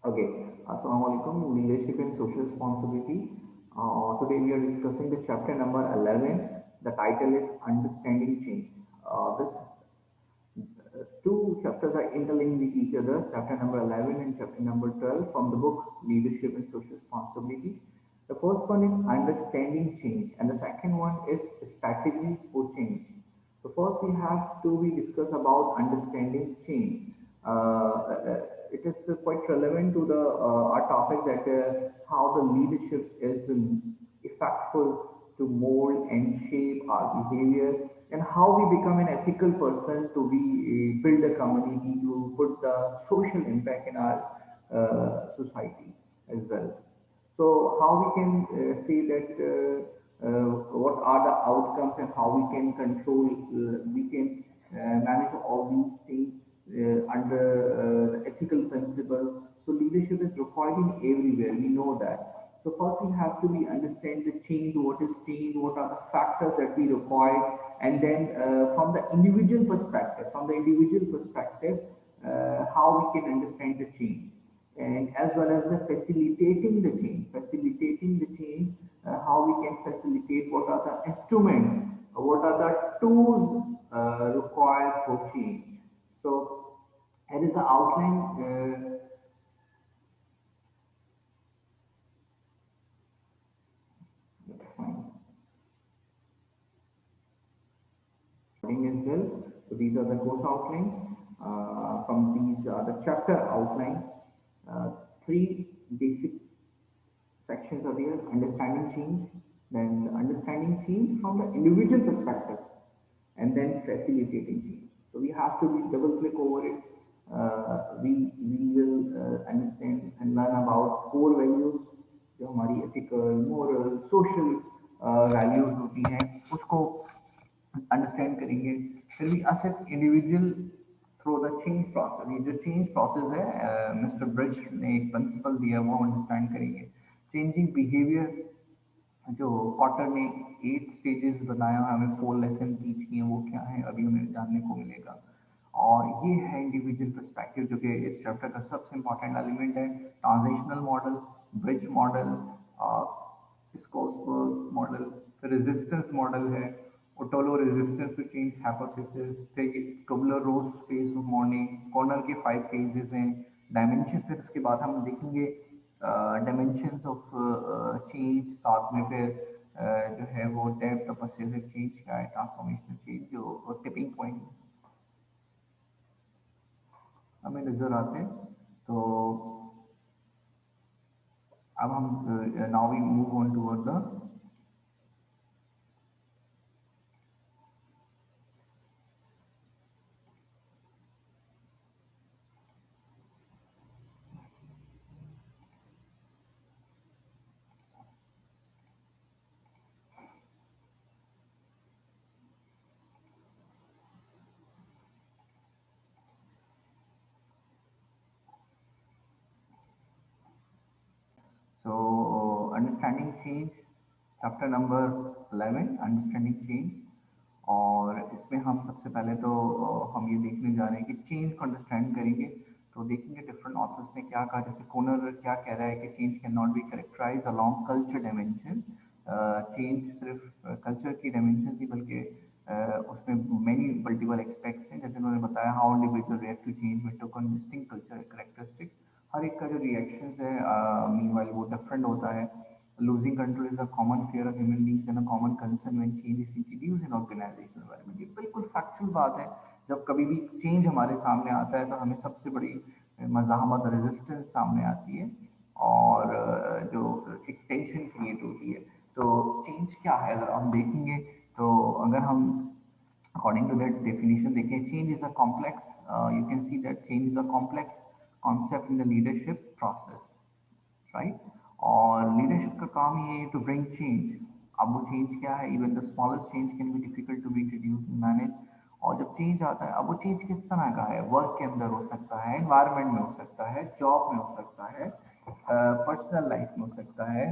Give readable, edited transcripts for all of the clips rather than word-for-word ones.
Okay, Assalamu alaikum. Leadership and social responsibility. Today we are discussing the chapter number 11. The title is Understanding Change. This two chapters are interlinked with each other, chapter number 11 and chapter number 12 from the book Leadership and Social Responsibility. The first one is Understanding Change, and the second one is Strategies for Change. So first we have to be discuss about understanding change. It is quite relevant to the our topic that how the leadership is effectful to mold and shape our behavior, and how we become an ethical person to be build a community to put the social impact in our society as well. So how we can say that what are the outcomes and how we can control, we can manage all these things under the ethical principle. So leadership is required in everywhere. We know that. So first we have to be understand the change, what is change, what are the factors that we require, and then from the individual perspective, how we can understand the change, and as well as the facilitating the change, how we can facilitate, what are the instruments, what are the tools required for change. So here is the outline. As well. So these are the course outline. From these are the chapter outline. Three basic sections are there: understanding change, then understanding change from the individual perspective, and then facilitating change. So we have to be double click over it. We will understand and learn about core values, जो हमारी ethical, moral, social values होती हैं, उसको understand करेंगे. फिर भी assess individual through the change process. ये जो चेंज प्रोसेस है, मिस्टर ब्रिज ने एक प्रिंसिपल दिया, वो अंडरस्टैंड करेंगे. चेंजिंग बिहेवियर, जो कॉटर ने 8 स्टेजेस बताया, हमें 4 लेसन टीच किए, वो क्या है अभी हमें जानने को मिलेगा. और ये है इंडिविजुअल पर्सपेक्टिव, जो कि इस चैप्टर का सबसे इंपॉर्टेंट एलिमेंट है. Transitional model, bridge model, Schlossberg model, resistance model है, ओटोलो resistance to change hypothesis, Kubler Ross phase of mourning, Conner के 5 फेजेस हैं. डायमेंशन, फिर उसके बाद हम देखेंगे डायमेंशंस ऑफ चेंज, साथ में फिर जो है वो डेप्थ ऑफ परसिस्टेंट चेंज का है, ट्रांसफॉर्मेशनल चेंज जो टिपिंग पॉइंट हमें नजर आते हैं. तो अब हम now we move on toward the. So understanding change, chapter number 11, understanding change. और इसमें हम सबसे पहले तो हम ये देखने जा रहे हैं कि चेंज को अंडरस्टैंड करेंगे. तो देखेंगे डिफरेंट ऑथर्स ने क्या कहा. जैसे कोनर क्या कह रहा है कि change cannot be characterise along culture dimension. Change सिर्फ कल्चर की डायमेंशन थी, बल्कि उसमें मैनी मल्टीपल एस्पेक्ट्स हैं. जैसे उन्होंने बताया, how individual react to change with two distinct culture characteristic. हर एक का जो रिएक्शन है मीनवाइल वो डिफरेंट होता है. Losing control is a common fear of human beings and a common concern when change is introduced in organisational environment. ये बिल्कुल फैक्चुअल बात है. जब कभी भी चेंज हमारे सामने आता है तो हमें सबसे बड़ी मज़ाहमत, रेजिस्टेंस सामने आती है, और जो एक टेंशन क्रिएट होती है. तो चेंज क्या है अगर हम देखेंगे, तो अगर हम according to that definition देखें, change is a complex, you can see that change is a complex concept in the leadership process, right? और लीडरशिप का काम ही है टू ब्रिंग चेंज. अब वो चेंज क्या है? Even the smallest change can be difficult to be introduce and manage. और जब चेंज आता है, अब वो चेंज किस तरह का है? वर्क के अंदर हो सकता है, एनवायरनमेंट में हो सकता है, जॉब में हो सकता है, पर्सनल लाइफ में हो सकता है.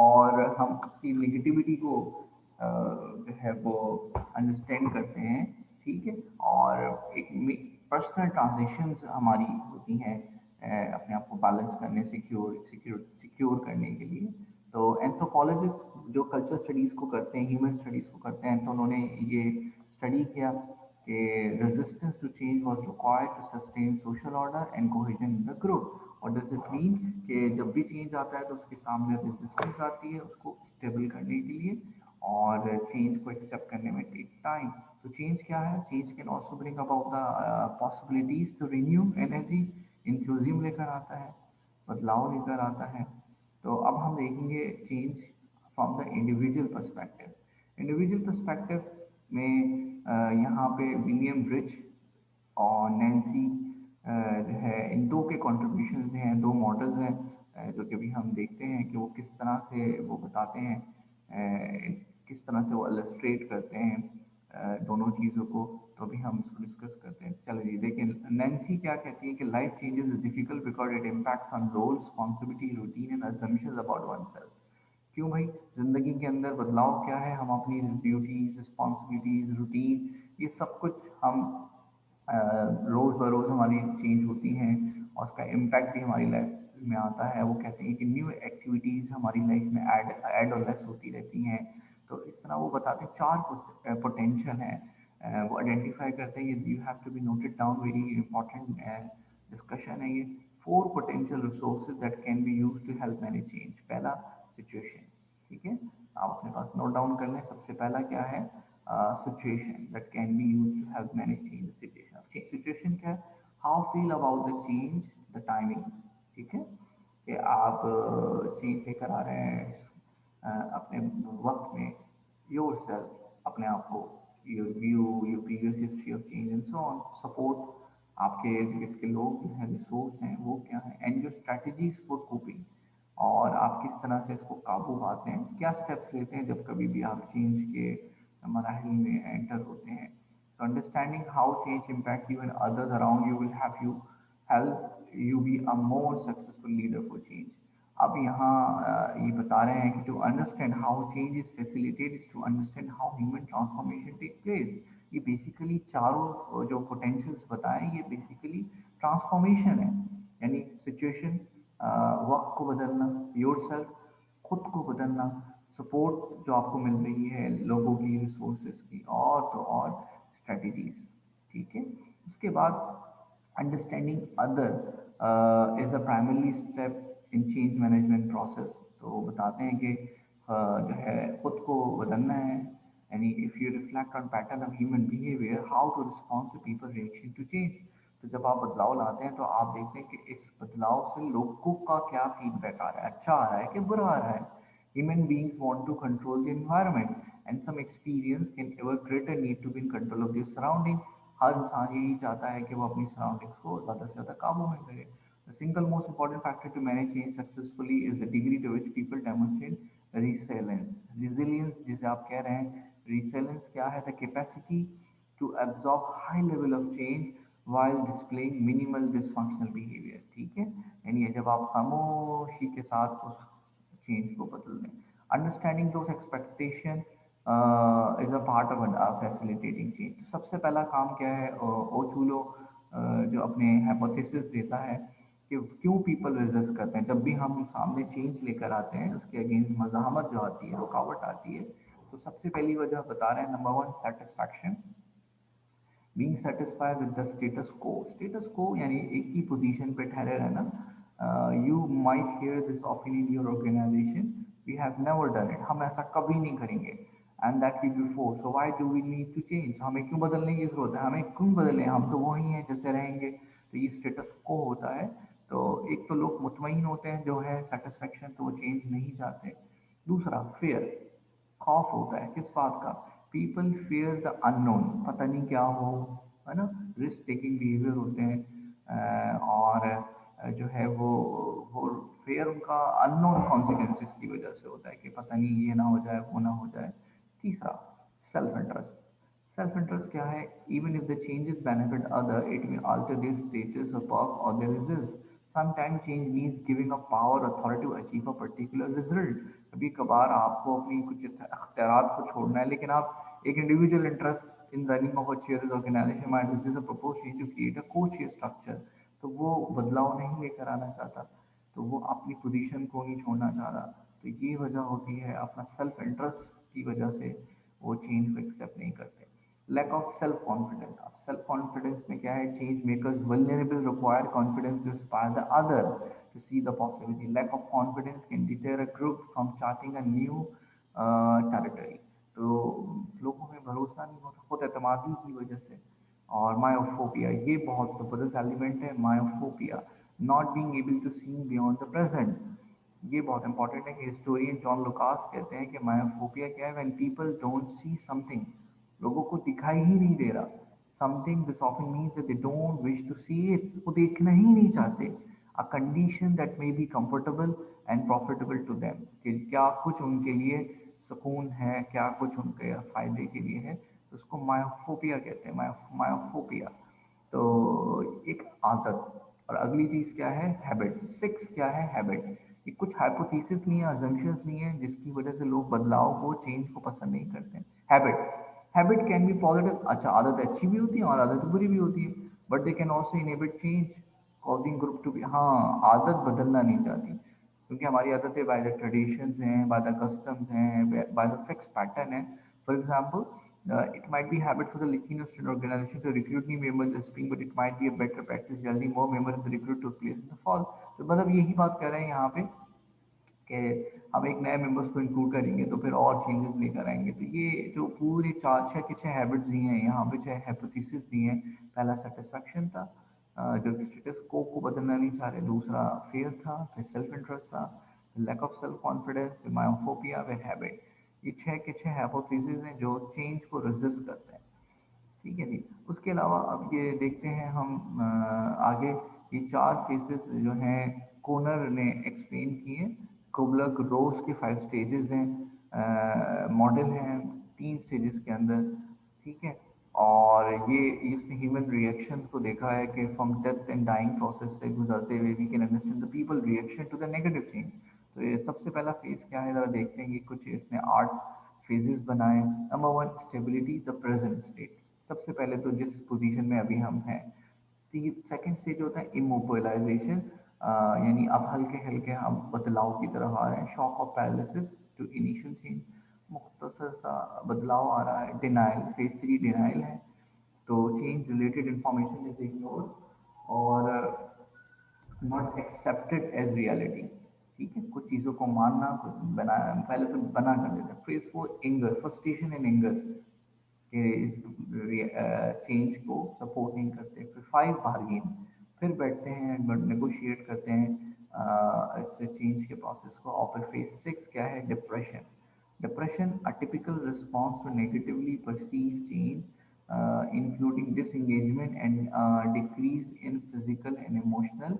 और हम उसकी नेगेटिविटी को जो है वो अंडरस्टैंड करते हैं, ठीक है. और एक पर्सनल ट्रांजेक्शन्स हमारी होती हैं, अपने आप को बैलेंस करने, सिक्योर करने के लिए। तो एंथ्रोपोलॉजिस्ट जो कल्चर स्टडीज़ को करते हैं, ह्यूमन स्टडीज़ को करते हैं, तो उन्होंने ये स्टडी किया कि resistance to change was required to sustain social order and cohesion in the group. और डज इट मीन कि जब भी चेंज आता है तो उसके सामने रेजिस्टेंस आती है उसको स्टेबल करने के लिए, और चेंज को एक्सेप्ट करने में टेक टाइम। तो चेंज क्या है? Change can also bring about the possibilities to renew energy, enthusiasm लेकर आता है, बदलाव लेकर आता है। तो अब हम देखेंगे change from the individual perspective. Individual perspective में यहाँ पे विलियम ब्रिज और नैन्सी जो है, इन दो के कॉन्ट्रीब्यूशन हैं, दो मॉडल्स हैं जो कि अभी हम देखते हैं कि वो किस तरह से वो बताते हैं, किस तरह से वो इलस्ट्रेट करते हैं दोनों चीज़ों को। तो अभी हम इसको डिस्कस करते हैं। चलिए देखिए, नैन्सी क्या कहती है कि life changes is difficult because it impacts on roll, responsibility, routine and assumptions about one self. क्यों भाई? जिंदगी के अंदर बदलाव क्या है? हम अपनी ड्यूटीज, रिस्पॉन्सिबिलिटीज, रूटीन, ये सब कुछ हम रोज़ बरोज़ हमारी चेंज होती हैं और उसका इम्पैक्ट भी हमारी लाइफ में आता है। वो कहते हैं कि न्यू एक्टिविटीज़ हमारी लाइफ में ऐड और लेस होती रहती हैं। तो इस तरह वो बताते हैं चार कुछ पोटेंशियल हैं, वो आइडेंटिफाई करते हैं। ये you have to be noted down, very important discussion है ये। Four potential resources that can be use to help manage change. पहला, सिचुएशन। ठीक है, आप अपने पास नोट डाउन कर लें। सबसे पहला क्या है? Situation that can be use to help manage change. Situation, situation क्या है? How feel about the change, the timing. ठीक है, कि आप चेंज लेकर आ रहे हैं अपने वक्त में, योर सेल्फ, अपने आप को, your view, your previous history of change and so on. Support, आपके इर्द गिर्द के लोग जो हैं, रिसोर्स हैं, वो क्या है, and your strategies for coping, और आप किस तरह से इसको काबू पाते हैं, क्या स्टेप्स लेते हैं जब कभी भी आप चेंज के मराहल में एंटर होते हैं। So understanding how change impact you and others around you will have you help you be a more successful leader for change. अब यहाँ ये बता रहे हैं कि to understand how change is facilitated is to understand how human transformation take place. ये basically चारों जो पोटेंशियल्स बताएं, ये बेसिकली ट्रांसफॉर्मेशन है। यानी सिचुएशन, वक्त को बदलना, योर सेल्फ, खुद को बदलना, सपोर्ट जो आपको मिल रही है लोगों की, रिसोर्सेज की, और तो और स्ट्रेटजीज। ठीक है, उसके बाद understanding other is a primary step in change management process. तो बताते हैं कि जो है खुद को बदलना है। यानी if you reflect on pattern of human behaviour, how to respond to people reaction to change. तो जब आप बदलाव लाते हैं तो आप देखते हैं कि इस बदलाव से लोगों का क्या फीडबैक आ रहा है, अच्छा आ रहा है कि बुरा आ रहा है। Human beings want to control the environment, and some experience can ever create a need to be in control of their surrounding. हर इंसान यही चाहता है कि वो अपनी सराउंडिंग्स को ज़्यादा से ज़्यादा काबू में करे। The single most important factor to manage change successfully is the degree to which people demonstrate resilience. Resilience जिसे आप कह रहे हैं, resilience क्या है? The capacity to absorb high level of change while displaying minimal dysfunctional behavior। ठीक है, यानी जब आप खामोशी के साथ उस चेंज को बदल दें। Understanding those expectation is a part of facilitating change. तो सबसे पहला काम क्या है? ओचूलो जो अपने हाइपोथेसिस देता है कि क्यों पीपल रेजिस्ट करते हैं जब भी हम सामने चेंज लेकर आते हैं, उसके अगेंस्ट मज़ाहमत जो आती है, रुकावट आती है। तो सबसे पहली वजह बता रहे हैं, number one, satisfaction, being satisfied with the status को। स्टेटस को यानी एक ही पोजीशन पे ठहरे रहना। You might hear this often in your organisation, we have never done it, हम ऐसा कभी नहीं करेंगे, and that we before, so why do we need to change. हमें क्यों बदलने की जरूरत है, हमें क्यों बदलने, हम तो वही हैं जैसे रहेंगे। तो ये स्टेटस को होता है। तो एक तो लोग मुतमईन होते हैं, जो है सेटिस्फेक्शन, तो वो चेंज नहीं चाहते। दूसरा, फेयर, खौफ होता है, किस बात का? पीपल फेयर द अननोन, पता नहीं क्या हो, है ना। रिस्क टेकिंग बिहेवियर होते हैं, और जो है वो फेयर उनका अननोन कॉन्सिक्वेंसेस की वजह से होता है कि पता नहीं ये ना हो जाए, वो ना हो जाए। तीसरा, सेल्फ इंटरेस्ट। सेल्फ इंटरेस्ट क्या है? Even if the changes benefit other, it में alter their status or perk or their resist. Sometimes change means giving up power authority to achieve a particular result. कभी कभार आपको अपनी कुछ अख्तियारात को छोड़ना है, लेकिन आप एक individual interest in running of a chair organisation might, this is a propose change to create a co chair structure. तो वो बदलाव नहीं लेकर आना चाहता, तो वो अपनी पोजीशन को नहीं छोड़ना चाह रहा। तो ये वजह होती है, अपना सेल्फ इंटरेस्ट की वजह से वो चेंज को एक्सेप्ट नहीं करते। लैक ऑफ सेल्फ कॉन्फिडेंस, अब सेल्फ कॉन्फिडेंस में क्या है, change makers vulnerable require confidence to inspire the other to see the possibility. Lack of confidence can deter a group from charting a new territory. तो लोगों में भरोसा नहीं होता, खुद एतमादी की वजह से। और मायोफोबिया, ये बहुत ज़बरदस्त एलिमेंट है, myophobia, not being able to see beyond the present. ये बहुत इंपॉर्टेंट है कि हिस्टोरियन जॉन लुकास कहते हैं कि मायोफोबिया क्या है, when people don't see something, लोगों को दिखाई ही नहीं दे रहा something, this often means that they don't wish to see it, वो देखना ही नहीं चाहते। A condition that may be comfortable and profitable to them, कि क्या कुछ उनके लिए सुकून है, क्या कुछ उनके फायदे के लिए है, तो उसको मायोफोबिया कहते हैं, मायोफोबिया। तो एक आदत, और अगली चीज क्या है, हैबिट। सिक्स क्या है, हैबिट। ये कुछ हाइपोथेसिस नहीं है, अजम्पशंस नहीं है, जिसकी वजह से लोग बदलाव को, चेंज को पसंद नहीं करते हैं। Habit, habit can be positive, अच्छा आदत अच्छी भी होती है और आदत बुरी भी होती है, but they can also inhibit change, causing group to be, हाँ आदत बदलना नहीं चाहती, क्योंकि हमारी आदतें बाय द ट्रेडिशंस हैं, बाय द कस्टम्स हैं, बाय द फिक्स पैटर्न है। For example, it might be habit for the Latino student organization to recruit new members in the spring, but it might be a better practice generally more members in the recruit took place in the fall. तो मतलब यही बात कर रहे हैं यहाँ पे कि हम एक नए मेंबर्स को इंक्लूड करेंगे तो फिर और चेंजेस लेकर आएंगे। तो ये जो पूरे चार छः के छः हैबिट्स दिए हैं यहाँ पे, छः हाइपोथेसिस दिए हैं। पहला सेटिस्फैक्शन था, जो स्टेटस को बदलना नहीं चाह रहे। दूसरा फेयर था, फिर सेल्फ इंटरेस्ट था, लैक ऑफ सेल्फ कॉन्फिडेंस, फिर मायोफोबिया, फिर हैबिट। ये छः के छः हाइपोथेसिस हैं जो चेंज को रेजिस्ट करते हैं। ठीक है जी। उसके अलावा अब ये देखते हैं हम आगे, ये चार फेसेस जो हैं कोनर ने एक्सप्लेन किए। कुबलक रोज के 5 स्टेजेस हैं, मॉडल हैं 3 स्टेजेस के अंदर। ठीक है, और ये इसने ह्यूमन रिएक्शन को देखा है कि from death and dying process से गुजरते हुए we can understand the people reaction to the negative change. तो ये सबसे पहला फेज क्या है, ज़रा देखते हैं। ये कुछ इसने 8 फेजेस बनाए। Number 1, stability, the present state. सबसे पहले तो जिस पोजीशन में अभी हम हैं। सेकंड स्टेज होता है इमोबिलाइजेशन, यानी अब हल्के हल्के हम बदलाव की तरफ आ रहे हैं। Shock of paralysis to initial change, मुख्तसर सा बदलाव आ रहा है। डिनाइल, फेज 3 डिनाइल है, तो change related information is ignore और नॉट एक्सेप्टेड एज रियलिटी। ठीक है, कुछ चीज़ों को मानना, कुछ बना, पहले तो बना कर देते हैं। Phase 4 anger, frustration and anger, के इस चेंज को सपोर्ट नहीं करते। फिर 5 बार्गेन, फिर बैठते हैं, नेगोशिएट करते हैं इससे चेंज के प्रोसेस को। और फिर फेज 6 क्या है, depression. Depression, a typical response to negatively perceive change including disengagement and decrease in physical and emotional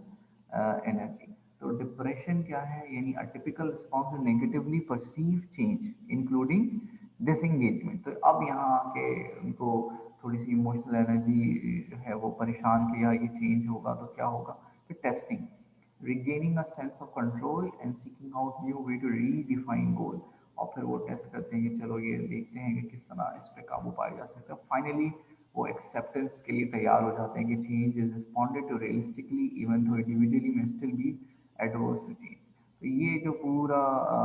energy. तो डिप्रेशन क्या है, यानी a typical response to negatively perceive change including disengagement. तो अब यहाँ आके उनको थोड़ी सी इमोशनल एनर्जी जो है वो परेशान किया, ये चेंज होगा तो क्या होगा। फिर testing, regaining a sense of control and seeking out new way to redefine goal. और फिर वो टेस्ट करते हैं कि चलो ये देखते हैं कि किस तरह इस पर काबू पाया जा सकता है। फाइनली वो एक्सेप्टेंस के लिए तैयार हो जाते हैं कि change is responded to realistically even though individually may still be adverse to change. तो ये जो पूरा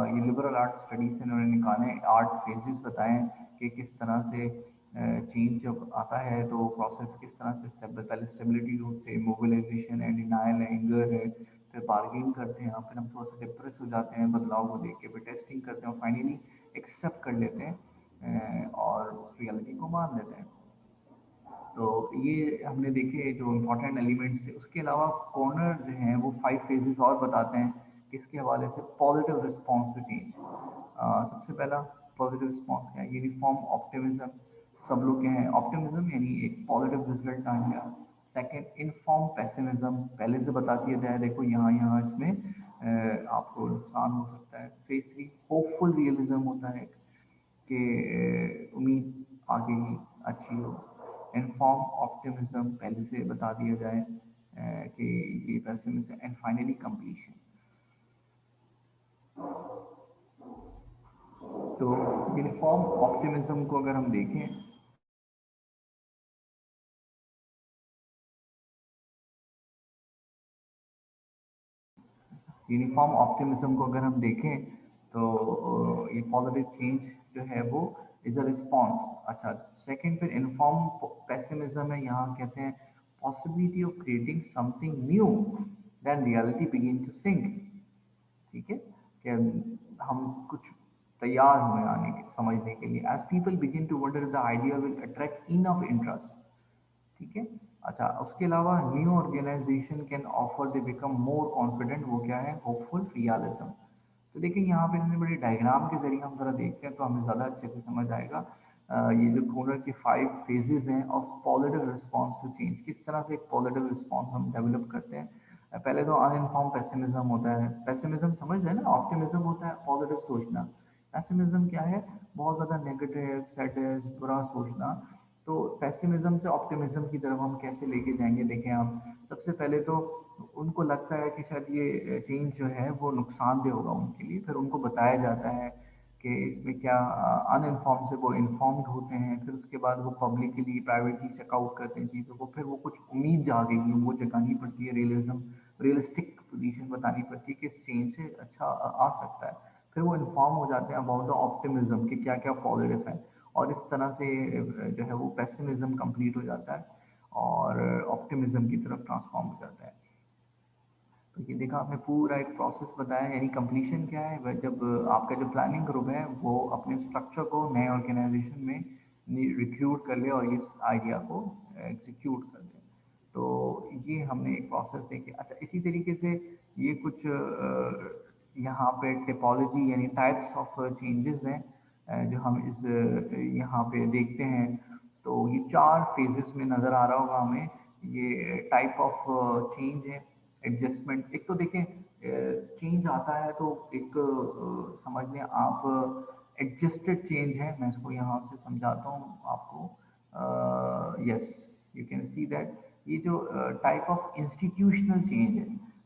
ये लिबरल आर्ट स्टडीज से इन्होंने निकाले 8 फेजेस बताए कि किस तरह से चेंज जब आता है तो प्रोसेस किस तरह से स्टेप बाय, पहले स्टेबिलिटी होते हैं, मोबिलाइजेशन है, डिनाइल है, एंगर है, फिर बार्गेन करते हैं, फिर हम थोड़ा सा डिप्रेस हो जाते हैं बदलाव को देख के, फिर टेस्टिंग करते हैं और फाइनली एक्सेप्ट कर लेते हैं और रियलिटी को मान लेते हैं। तो ये हमने देखे जो इम्पोर्टेंट एलिमेंट्स थे। उसके अलावा कॉर्नर जो हैं वो 5 फेजेस और बताते हैं, किसके हवाले से, पॉजिटिव रिस्पॉन्स टू चेंज। सबसे पहला पॉजिटिव रिस्पॉन्स क्या है, यूनिफॉर्म ऑप्टिमिज्म। सब लोग क्या है, ऑप्टिमिज्म यानी एक पॉजिटिव रिजल्ट आ गया। सेकेंड, इनफॉर्म पेसिमिज्म, पहले से बता दिया जाए देखो यहाँ यहाँ इसमें आपको नुकसान हो सकता है। फेज 3 होपफुल रियलिज्म होता है कि उम्मीद आगे ही अच्छी हो। इनफॉर्म ऑप्टिमिज्म, पहले से बता दिया जाए कि ये पेसिमिज्म। And finally completion. तो यूनिफॉर्म ऑप्टिमिज्म को अगर हम देखें यूनिफॉर्म ऑप्टिमिज्म को अगर हम देखें तो ये पॉजिटिव चेंज जो है वो इज अ रिस्पॉन्स। अच्छा, सेकंड फिर इन्फॉर्म पेसिमिज्म है, यहाँ कहते हैं possibility of creating something new then reality begin to sink. ठीक है, कि हम कुछ तैयार हुए आने के समझने के लिए, as people begin to wonder the idea will attract enough interest. ठीक है। अच्छा, उसके अलावा new organisation can offer they become more confident, वो क्या है, होपफुल रियलिज्म। तो देखिए यहाँ पे हमने बड़ी डायग्राम के जरिए हम जरा देखते हैं तो हमें ज़्यादा अच्छे से समझ आएगा। ये जो कूलर के 5 फेजेस हैं of positive response to change, किस तरह से एक पॉजिटिव रिस्पॉन्स हम डेवलप करते हैं। पहले तो अनइन्फॉर्म पेसिमिज्म होता है, पेसिमिज्म समझ रहे हैं ना, ऑप्टिमिज्म होता है पॉजिटिव सोचना। पेसिमिज्म क्या है, बहुत ज़्यादा नेगेटिव सैड बुरा सोचना। तो पेसिमिज्म से ऑप्टिमिज्म की तरफ हम कैसे लेके जाएंगे, देखें आप। सबसे पहले तो उनको लगता है कि शायद ये चेंज जो है वो नुकसानदेह होगा उनके लिए, फिर उनको बताया जाता है कि इसमें क्या, अनइन्फॉर्म से वो इन्फॉर्म्ड होते हैं, फिर उसके बाद वो पब्लिकली प्राइवेटली चेकआउट करते हैं चीज़ों को, फिर वो कुछ उम्मीद जागेगी, वो जगानी पड़ती है, रियलिस्टिक पोजीशन बतानी पड़ती है कि इस चेंज से अच्छा आ सकता है। फिर वो इन्फॉर्म हो जाते हैं अबाउट द ऑप्टिमिज्म कि क्या क्या पॉजिटिव है, और इस तरह से जो है वो पेसिमिज्म कंप्लीट हो जाता है और ऑप्टिमिज्म की तरफ ट्रांसफॉर्म हो जाता है। तो ये देखा आपने पूरा एक प्रोसेस बताया, यानी कंप्लीशन क्या है, वह जब आपका जो प्लानिंग ग्रुप है वो अपने स्ट्रक्चर को नए ऑर्गेनाइजेशन में रिक्रूट कर ले और इस आइडिया को एग्जीक्यूट कर ले। तो ये हमने एक प्रोसेस देखी। अच्छा, इसी तरीके से ये कुछ यहाँ पे टिपोलॉजी यानी टाइप्स ऑफ चेंजेस हैं जो हम इस यहाँ पे देखते हैं। तो ये 4 फेजेस में नज़र आ रहा होगा हमें, ये टाइप ऑफ चेंज है। एडजस्टमेंट, एक तो देखें चेंज आता है तो एक समझ लें आप एडजस्टेड चेंज है, मैं इसको यहाँ से समझाता हूँ आपको। Yes, you can see that ये जो टाइप ऑफ इंस्टीट्यूशनल चेंज है,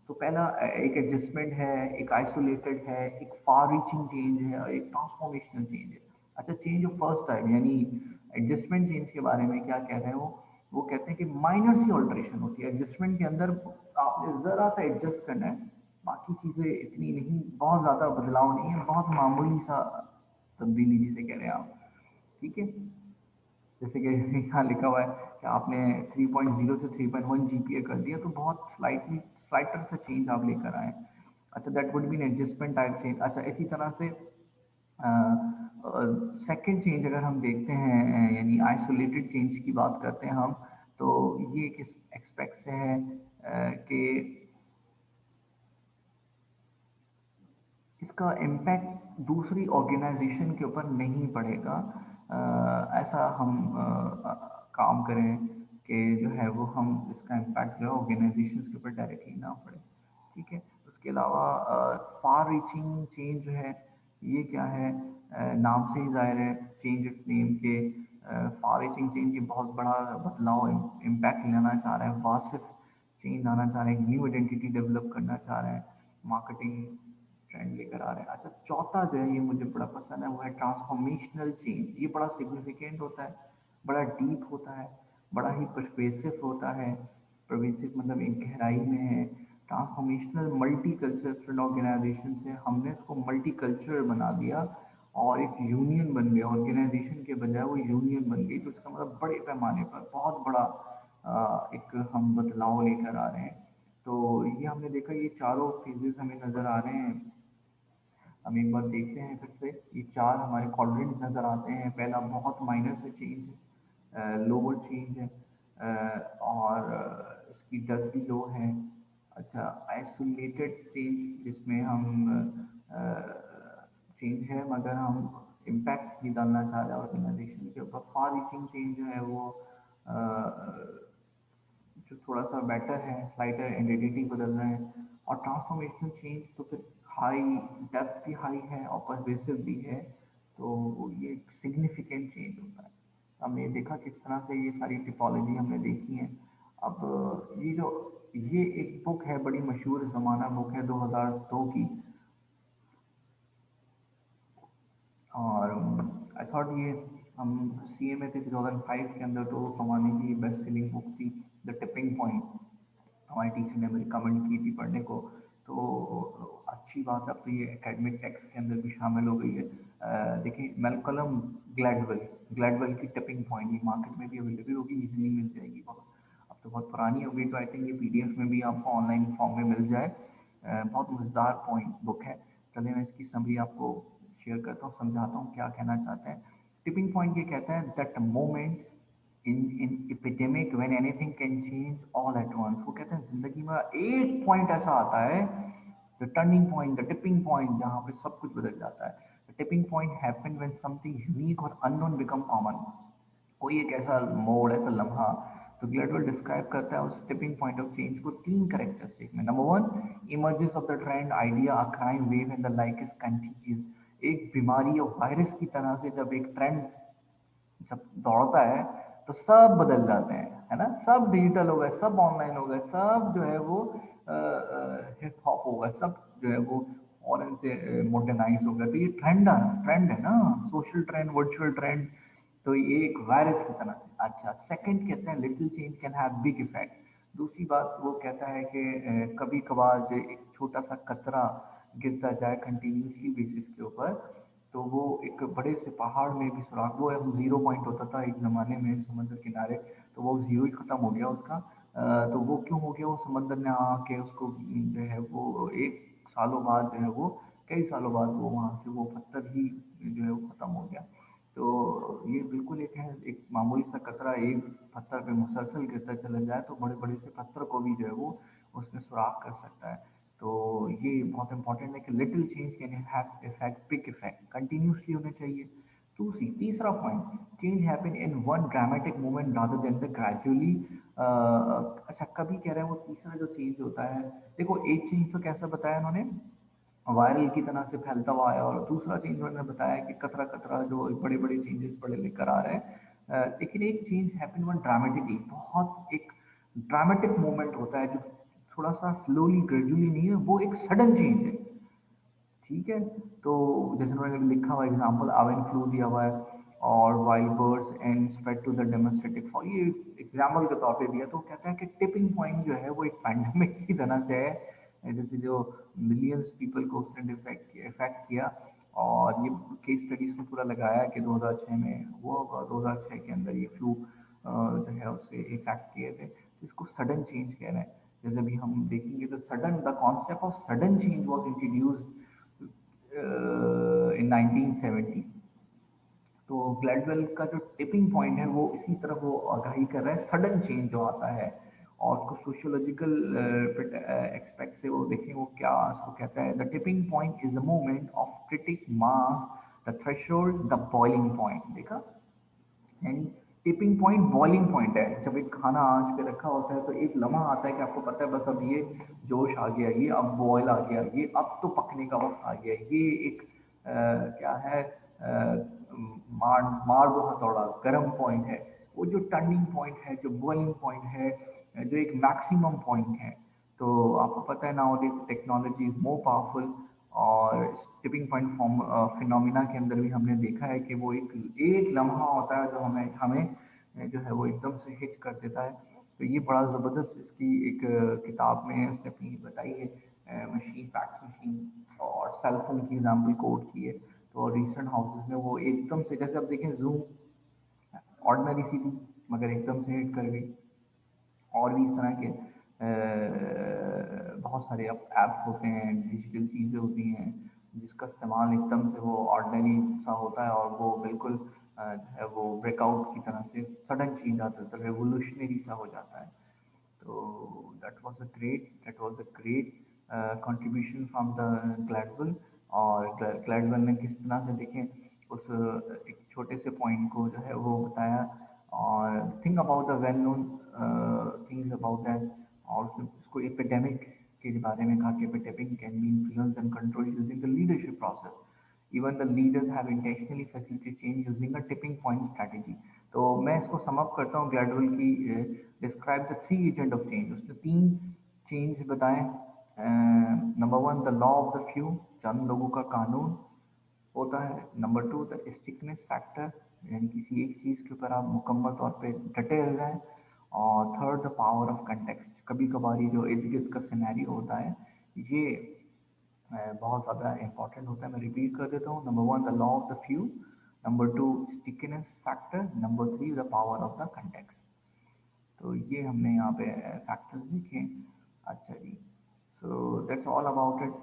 तो पहला एक एडजस्टमेंट है, एक आइसोलेटेड है, एक फार रीचिंग चेंज है और एक ट्रांसफॉर्मेशनल चेंज है। अच्छा, चेंज ऑफ फर्स्ट टाइप यानी एडजस्टमेंट चेंज के बारे में क्या कह रहे हैं वो कहते हैं कि माइनर सी ऑल्ट्रेशन होती है एडजस्टमेंट के अंदर, आपने ज़रा सा एडजस्ट करना है, बाकी चीज़ें इतनी नहीं, बहुत ज़्यादा बदलाव नहीं है, बहुत मामूली सा तब्दीली जिसे कह रहे हैं आप। ठीक है, जैसे कि यहाँ लिखा हुआ है कि आपने 3.0 से 3.1 जीपीए कर दिया, तो बहुत स्लाइटर सा चेंज आप लेकर आए। अच्छा, that would be an adjustment type change. अच्छा, इसी तरह से सेकंड चेंज अगर हम देखते हैं यानी आइसोलेटेड चेंज की बात करते हैं हम, तो ये किस एक्सपेक्ट से है कि इसका इम्पैक्ट दूसरी ऑर्गेनाइजेशन के ऊपर नहीं पड़ेगा। ऐसा हम काम करें कि जो है वो हम इसका इम्पैक्ट जो है ऑर्गेनाइजेशन के ऊपर डायरेक्टली ना पड़े। ठीक है, उसके अलावा फार रीचिंग चेंज जो है ये क्या है, नाम से ही जाहिर है, चेंज इट्स नेम के फार रीचिंग चेंज ये बहुत बड़ा बदलाव इम्पैक्ट लाना चाह रहा है, वासिफ चेंज लाना चाह रहे हैं, न्यू आइडेंटिटी डेवलप करना चाह रहे हैं, मार्केटिंग ट्रेंड लेकर आ रहे हैं। अच्छा, चौथा जो है ये मुझे बड़ा पसंद है, वो है ट्रांसफॉर्मेशनल चेंज। ये बड़ा सिग्निफिकेंट होता है, बड़ा डीप होता है, बड़ा ही परवेसिव होता है। परवेसिव मतलब एक गहराई में है। ट्रांसफॉर्मेशनल मल्टी कल्चरल ऑर्गेनाइजेशन से हमने इसको मल्टी कल्चरल बना दिया और एक यूनियन बन गया, ऑर्गेनाइजेशन के बजाय वो यूनियन बन गई, तो इसका मतलब बड़े पैमाने पर बहुत बड़ा एक हम बदलाव लेकर आ रहे हैं। तो ये हमने देखा, ये चारों फेजेस हमें नज़र आ रहे हैं। हम एक बार देखते हैं फिर से, ये 4 हमारे क्वाड्रेंट नज़र आते हैं। पहला बहुत माइनर से चेंज है, लोअर चेंज है, और इसकी डेप्थ भी लो है। अच्छा, आइसोलेटेड चेंज जिसमें हम चेंज है मगर हम इम्पैक्ट नहीं डालना चाह रहे ऑर्गेनाइजेशन के ऊपर। फार रीचिंग चेंज जो है वो जो थोड़ा सा बेटर है, स्लाइटर एंटिटी बदल रहे हैं। और ट्रांसफॉर्मेशनल चेंज तो फिर हाई डेप्थ भी हाई है और परवेसिव भी है, तो ये एक सिग्निफिकेंट चेंज होता है। हमने देखा किस तरह से ये सारी टिपोलॉजी हमने देखी है। अब ये एक बुक है, बड़ी मशहूर ज़माना बुक है 2002 की, और आई थॉट ये हम सी ए में थे 2005 के अंदर, तो ज़माने की बेस्ट सेलिंग बुक थी द टिपिंग पॉइंट। हमारे टीचर ने हमें रिकमेंड की थी पढ़ने को। तो बात है, अब तो ये एकेडमिक टेक्स्ट के अंदर भी शामिल हो गई है। देखिए मैल्कलम ग्लैडवेल, ग्लैडवेल की टिपिंग पॉइंट ये मार्केट में भी अवेलेबल होगी, इजीली मिल जाएगी बहुत। अब तो बहुत पुरानी हो गई, तो आई थिंक ये पीडीएफ में भी आपको ऑनलाइन फॉर्म में मिल जाए। बहुत मज़ेदार पॉइंट बुक है। चलिए मैं इसकी समरी आपको शेयर करता हूँ, समझाता हूँ क्या कहना चाहते हैं। टिपिंग पॉइंट ये कहता है that moment in epidemic when anything can change all at once. वो कहते हैं जिंदगी में एक पॉइंट ऐसा आता है, the turning point, the tipping point, जहाँ पे सब कुछ बदल जाता है। The tipping point happen when something unique और अननोन बिकम कॉमन। कोई एक ऐसा मोड़, ऐसा लम्हा। तो ग्लेडवेल डिस्क्राइब करता है उस टिपिंग पॉइंट ऑफ चेंज को तीन कैरेक्टरिस्टिक में। Number one, emergence of the trend idea, a crime wave and the like is contiguous. एक बीमारी और वायरस की तरह से जब एक ट्रेंड जब दौड़ता है तो सब बदल जाते हैं, है ना। सब डिजिटल हो गए, सब ऑनलाइन हो गए, सब जो है वो हिप हॉप हो गए, सब जो है वो फॉरेन से मॉडर्नाइज हो गया। तो ये ट्रेंड है ना, सोशल ट्रेंड, वर्चुअल ट्रेंड। तो ये एक वायरस की तरह से। अच्छा, सेकंड कहते हैं little change can have big effect. दूसरी बात वो कहता है कि कभी कभार जो एक छोटा सा कचरा गिरता जाए कंटिन्यूसली बेसिस के ऊपर, तो वो एक बड़े से पहाड़ में भी सुराख, वो जीरो पॉइंट होता था एक ज़माने में समुद्र किनारे, तो वो जीरो ही ख़त्म हो गया उसका। तो वो क्यों हो गया, वो समंदर ने आके उसको जो है वो एक सालों बाद जो है वो, कई सालों बाद वो वहाँ से वो पत्थर ही जो है वो ख़त्म हो गया। तो ये बिल्कुल एक है, एक मामूली सा कतरा एक पत्थर पे मुसलसल गिरता चला जाए तो बड़े बड़े से पत्थर को भी जो है वो उसमें सुराख कर सकता है। तो ये बहुत इंपॉर्टेंट है कि little change can have effect, big effect, continuously होने चाहिए। तीसरा point, change happen in one dramatic moment rather than the gradually. अच्छा, कभी कह रहे हैं वो तीसरा जो चेंज होता है, देखो एक चेंज तो कैसा बताया उन्होंने, वायरल की तरह से फैलता हुआ है, और दूसरा चेंज उन्होंने बताया कि कतरा कतरा जो बड़े बड़े चेंजेस बड़े लेकर आ रहे हैं। लेकिन एक चेंज हैपन वन ड्रामेटिकली, बहुत एक ड्रामेटिक मोमेंट होता है जो थोड़ा सा स्लोली ग्रेजुअली नहीं है, वो एक सडन चेंज है। ठीक है, तो जैसे उन्होंने लिखा हुआ एग्जाम्पल अवन फ्लू दिया हुआ है, और wild birds and spread to the domestic fowl, ये एग्जाम्पल के तौर पे दिया। तो कहता है कि टिपिंग पॉइंट जो है वो एक पैंडमिक की तरह से है, जैसे जो मिलियंस पीपल को उसने इफेक्ट किया। और ये केस स्टडीज ने पूरा लगाया कि 2006 में वो होगा, 2006 के अंदर ये फ्लू जो है उससे इफेक्ट किए थे। तो इसको सडन चेंज कह रहे हैं। जैसे अभी हम देखेंगे तो sudden, the concept of sudden change was introduce इन 1970। तो ग्लैडवेल का जो टिपिंग पॉइंट है वो इसी तरह वो आगाही कर रहा है, सडन चेंज जो आता है। और उसको सोशियोलॉजिकल एक्सपेक्ट से वो देखें वो क्या उसको कहता है, the tipping point is the moment of critic mass, the threshold, the boiling point. देखा, यानी टिपिंग पॉइंट बॉइलिंग पॉइंट है। जब एक खाना आंच पे रखा होता है तो एक लम्हा आता है कि आपको पता है बस अब ये जोश आ गया, ये अब बॉयल आ गया, ये अब तो पकने का वक्त आ गया। ये एक क्या है, मार मार दो हथौड़ा, गर्म पॉइंट है। वो जो टर्निंग पॉइंट है, जो बॉइलिंग पॉइंट है, जो एक मैक्सिमम पॉइंट है। तो आपको पता है now this technology is more powerful. और टिपिंग पॉइंट फॉर्म फिनोमिना के अंदर भी हमने देखा है कि वो एक लम्हा होता है जो हमें हमें जो है वो एकदम से हिट कर देता है। तो ये बड़ा ज़बरदस्त इसकी एक किताब में उसने अपनी बताई है, मशीन, फैक्स मशीन, और सेल फोन की एग्जाम्पल कोट की है। तो रिसेंट हाउसेस में वो एकदम से, जैसे आप देखें जूम, ऑर्डिनरी सी थी मगर एकदम से हिट कर गई। और भी इस तरह के बहुत सारे ऐप्स होते हैं, डिजिटल चीज़ें होती हैं जिसका इस्तेमाल एकदम से वो ऑर्डिनरी सा होता है, और वो बिल्कुल जो है वो ब्रेकआउट की तरह से सडन चेंज आता है, तो रेवोल्यूशनरी सा हो जाता है। तो that was a great contribution from the Gladwell. और ग्लैडवेल ने किस तरह से देखें उस एक छोटे से पॉइंट को जो है वो बताया, और think about the well known things about that. और उसको एपिडेमिक के बारे में कहा कि epidemic can be influence and control using the leadership process. Even the leaders have intentionally facilitated change using a tipping point strategy. तो मैं इसको सम अप करता हूँ ग्लैडवेल की, describe the three agent of change. उसने तीन change बताए। Number one, the law of the few, चंद लोगों का कानून होता है। Number two, the stickiness factor, यानी किसी एक चीज़ के ऊपर आप मुकम्मल तौर पे डटे रह जाएं। और third, the power of context, कभी कभार ये जो इर्द गिर्द का सिनेरियो होता है ये बहुत ज़्यादा इंपॉर्टेंट होता है। मैं रिपीट कर देता हूँ। Number one, the law of the few. Number two, stickiness factor. Number three, the power of the context. तो ये हमने यहाँ पे फैक्टर्स लिखे। अच्छा जी, so that's all about it.